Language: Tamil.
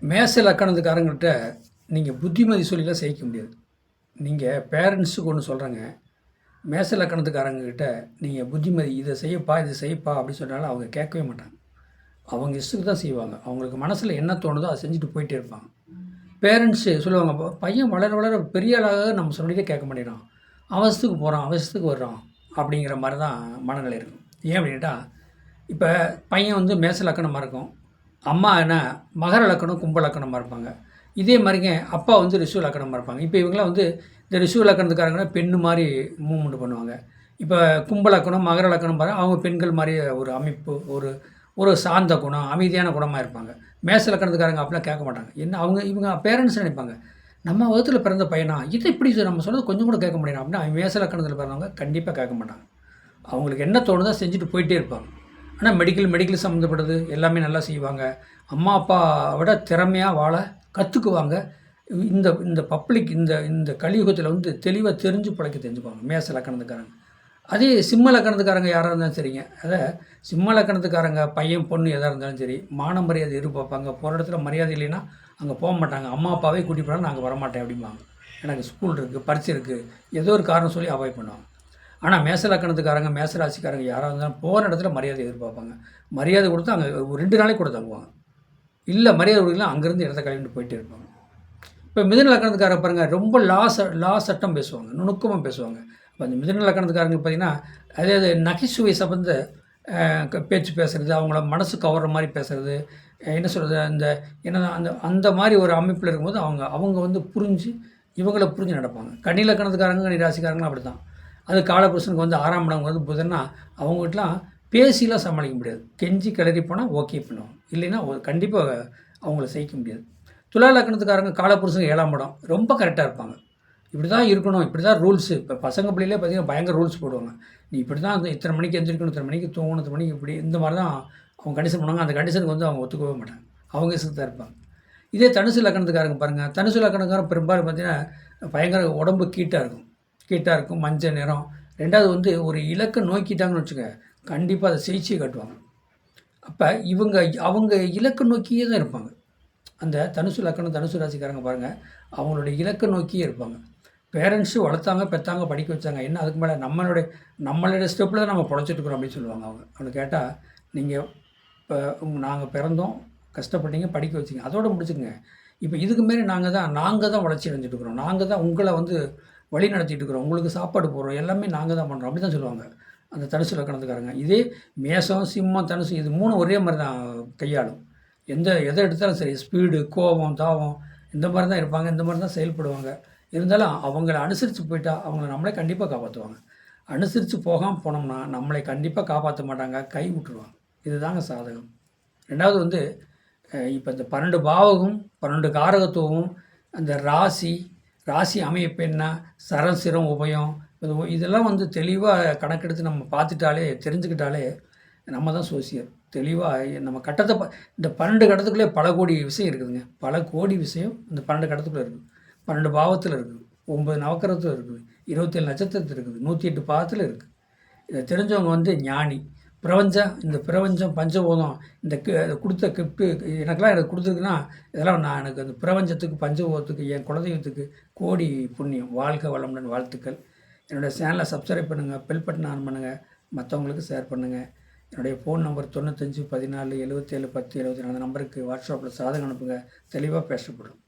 மேச லக்கணத்துக்காரங்கள்ட்ட நீங்கள் புத்திமதி சொல்லிலாம் செய்ய முடியாது. நீங்கள் பேரண்ட்ஸுக்கு ஒன்று சொல்கிறேங்க. மேச லக்கணத்துக்காரங்கக்கிட்ட நீங்கள் புத்திமதி இதை செய்யப்பா இதை செய்யப்பா அப்படின்னு சொன்னாலும் அவங்க கேட்கவே மாட்டாங்க. அவங்க இஷ்டத்துக்கு தான் செய்வாங்க. அவங்களுக்கு மனசில் என்ன தோணுதோ அதை செஞ்சுட்டு போயிட்டே இருப்பாங்க. பேரண்ட்ஸு சொல்லுவாங்க, பையன் வளர வளர பெரிய ஆளாக நம்ம சொன்னதே கேட்க மாட்டேங்கிறான், அவசரத்துக்கு போகிறான், அவசரத்துக்கு வர்றான் அப்படிங்கிற மாதிரி தான் மனநிலை இருக்கும். ஏன் அப்படின்ட்டா, இப்போ பையன் வந்து மேச லக்கணமாக இருக்கும், அம்மா என்ன மகர லக்கணம் கும்ப லக்கணமாக இருப்பாங்க. இதே மாதிரிங்க அப்பா வந்து ரிஷு லக்கணமாக இருப்பாங்க. இப்போ இவங்களாம் வந்து இந்த ரிஷு லக்கணத்துக்காரங்கன்னா பெண்ணு மாதிரி மூவ்மெண்ட் பண்ணுவாங்க. இப்போ கும்ப லக்கணம் மகர லக்கணம் பாருங்கள், அவங்க பெண்கள் மாதிரி ஒரு அமைப்பு, ஒரு ஒரு சாந்த குணம், அமைதியான குணமாக இருப்பாங்க. மேச லக்கணத்துக்காரங்க அப்படிலாம் கேட்க மாட்டாங்க. என்ன இவங்க பேரண்ட்ஸ் நினைப்பாங்க, நம்ம வகுத்தில் பிறந்த பையனா இதை இப்படி நம்ம சொன்னது கொஞ்சம் கூட கேட்க முடியும் அப்படின்னா அவங்க மேச லக்கணத்தில் பிறந்தவங்க கண்டிப்பாக கேட்க மாட்டாங்க. அவங்களுக்கு என்ன தோணுதோ செஞ்சுட்டு போயிட்டே இருப்பாங்க. ஆனால் மெடிக்கல் சம்மந்தப்பட்டது எல்லாமே நல்லா செய்வாங்க. அம்மா அப்பா விட திறமையாக வாழ கற்றுக்குவாங்க. இந்த இந்த பப்ளிக் இந்த இந்த கலியுகத்தில் வந்து தெளிவாக தெரிஞ்சு பிழைக்க தெரிஞ்சுப்பாங்க மேச லக்கணத்துக்காரங்க. அதே சிம்ம லக்கணத்துக்காரங்க யாராக இருந்தாலும் சரிங்க, அதை சிம்ம லக்கணத்துக்காரங்க பையன் பொண்ணு எதாக இருந்தாலும் சரி மான மரியாதை எதிர்பார்ப்பாங்க. போகிற இடத்துல மரியாதை இல்லைன்னா அங்கே போக மாட்டாங்க. அம்மா அப்பாவே கூட்டிகிட்டு போனால் நாங்கள் வரமாட்டேன் அப்படிம்பாங்க. எனக்கு ஸ்கூல் இருக்குது, பரீட்சை இருக்குது, ஏதோ ஒரு காரணம் சொல்லி அவாய்ட் பண்ணுவாங்க. ஆனால் மேச லக்கணத்துக்காரங்க மேச ராசிக்காரங்க யாராக இருந்தாலும் போகிற இடத்துல மரியாதை எதிர்பார்ப்பாங்க. மரியாதை கொடுத்து அங்கே ஒரு 2 நாளைக்கு கூட தங்குவாங்க. இல்லை மரியாதை கொடுக்கலாம் அங்கேருந்து இடத்த கிளம்பிட்டு போயிட்டே இருப்பாங்க. இப்போ மிதுன லக்கணத்துக்காரங்க பாருங்கள், ரொம்ப லா சட்டம் பேசுவாங்க, நுணுக்கமாக பேசுவாங்க. இப்போ அந்த மிதுன லக்கணத்துக்காரங்க பார்த்திங்கன்னா அதாவது நகைச்சுவை சம்பந்த பேச்சு பேசுகிறது, அவங்கள மனசு கவர்ற மாதிரி பேசுகிறது, என்ன சொல்கிறது, அந்த என்ன அந்த அந்த மாதிரி ஒரு அமைப்பில் இருக்கும்போது அவங்க வந்து புரிஞ்சு இவங்கள புரிஞ்சு நடப்பாங்க. கன்னி லக்கணத்துக்காரங்க கன்னி ராசிக்காரங்களும் அப்படி தான். அது காலபுருஷனுக்கு வந்து 6ஆம் இடம் வந்து புதன்னா அவங்ககிட்டலாம் பேசிலாம் சமாளிக்க முடியாது. கெஞ்சி கிளறி போனால் ஓகே பண்ணுவாங்க, இல்லைன்னா கண்டிப்பாக அவங்கள செய்ய முடியாது. துலா லக்கணத்துக்காரங்க காலபுருஷனுக்கு 7ஆம் இடம் ரொம்ப கரெக்டாக இருப்பாங்க. இப்படி தான் இருக்கணும், இப்படி தான் ரூல்ஸு. இப்போ பசங்க பிள்ளையிலே பார்த்திங்கன்னா பயங்கர ரூல்ஸ் போடுவாங்க. நீ இப்படி தான் இத்தனை மணிக்கு எந்திரிக்கணும், இத்தனை மணிக்கு தூங்கணும், இத்தனை மணிக்கு இப்படி இந்த மாதிரி தான் அவங்க கண்டிஷன் பண்ணுவாங்க. அந்த கண்டிஷனுக்கு வந்து அவங்க ஒத்துக்கவே மாட்டாங்க. அவங்க இஷ்டத்தான் இருப்பாங்க. இதே தனுசு லக்கணத்துக்காரங்க பாருங்கள், தனுசு லக்கணக்காரங்க பெரும்பாலும் பார்த்திங்கன்னா பயங்கர உடம்பு கீட்டாக இருக்கும், மஞ்சள் நிறம். 2வது வந்து ஒரு இலக்கை நோக்கிட்டாங்கன்னு வச்சுக்க, கண்டிப்பாக அதை செய்ச்சியை காட்டுவாங்க. அப்போ அவங்க இலக்கை நோக்கியே தான் இருப்பாங்க. அந்த தனுசு லக்கணம் தனுசு ராசிக்காரங்க பாருங்கள், அவங்களுடைய இலக்கை நோக்கியே இருப்பாங்க. பேரண்ட்ஸு வளர்த்தாங்க, பெற்றாங்க, படிக்க வச்சாங்க, என்ன அதுக்கு மேலே நம்மளுடைய ஸ்டெப்பில் தான் நம்ம பொழைச்சிட்ருக்குறோம் அப்படின்னு சொல்லுவாங்க அவங்க. அவனை கேட்டால், நீங்கள் இப்போ நாங்கள் பிறந்தோம், கஷ்டப்பட்டீங்க, படிக்க வச்சிங்க, அதோடு முடிச்சுங்க. இப்போ இதுக்கு மாரி நாங்கள் தான் வளர்ச்சி அடைஞ்சிட்ருக்குறோம், நாங்கள் தான் உங்களை வந்து வழி நடத்திட்டு இருக்கிறோம், உங்களுக்கு சாப்பாடு போடுறோம், எல்லாமே நாங்கள் தான் பண்ணுறோம் அப்படி தான் சொல்லுவாங்க அந்த தனுசு லக்கணத்துக்காரங்க. இதே மேசம் சிம்மம் தனுசு இது 3 ஒரே மாதிரி தான் கையாளும். எதை எடுத்தாலும் சரி, ஸ்பீடு, கோபம், தாபம் இந்த மாதிரி தான் இருப்பாங்க, இந்த மாதிரி தான் செயல்படுவாங்க. இருந்தாலும் அவங்கள அனுசரித்து போயிட்டா அவங்கள நம்மளே கண்டிப்பாக காப்பாற்றுவாங்க. அனுசரித்து போகாமல் போனோம்னா நம்மளை கண்டிப்பாக காப்பாற்ற மாட்டாங்க, கை விட்டுருவாங்க. இதுதாங்க சாதகம். 2வது வந்து இப்போ இந்த 12 பாவகம் 12 காரகத்துவமும் அந்த ராசி அமைப்பு என்ன, சரம் சிரம் உபயம் இதெல்லாம் வந்து தெளிவாக கணக்கெடுத்து நம்ம பார்த்துட்டாலே தெரிஞ்சுக்கிட்டாலே நம்ம தான் சோசியர். தெளிவாக நம்ம கட்டத்தை இந்த 12 கட்டத்துக்குள்ளே பல கோடி விஷயம் இருக்குதுங்க. பல கோடி விஷயம் இந்த 12 கட்டத்துக்குள்ளே இருக்குது. 12 பாவத்தில் இருக்குது, 9 நவக்கிரகத்தில் இருக்குது, 27 நட்சத்திரத்தில் இருக்குது, 108 பாவத்தில் இருக்குது. இதை தெரிஞ்சவங்க வந்து ஞானி. இந்த பிரபஞ்சம் பஞ்சபூதம் இந்த கொடுத்த கிஃப்ட்டு எனக்கெல்லாம் எனக்கு கொடுத்துருக்குன்னா இதெல்லாம் எனக்கு அந்த பிரபஞ்சத்துக்கு பஞ்சபூதத்துக்கு என் குலதெய்வத்துக்கு கோடி புண்ணியம். வாழ்க வளமுடன் வாழ்த்துக்கள். என்னோடய சேனலை சப்ஸ்கிரைப் பண்ணுங்கள், பெல் பட்டன் ஆன் பண்ணுங்கள், மற்றவங்களுக்கு ஷேர் பண்ணுங்கள். என்னுடைய ஃபோன் நம்பர் 95 14 77 10 74 அந்த நம்பருக்கு வாட்ஸ்அப்பில் சாதகம் அனுப்புங்க, தெளிவாக பேசப்படும்.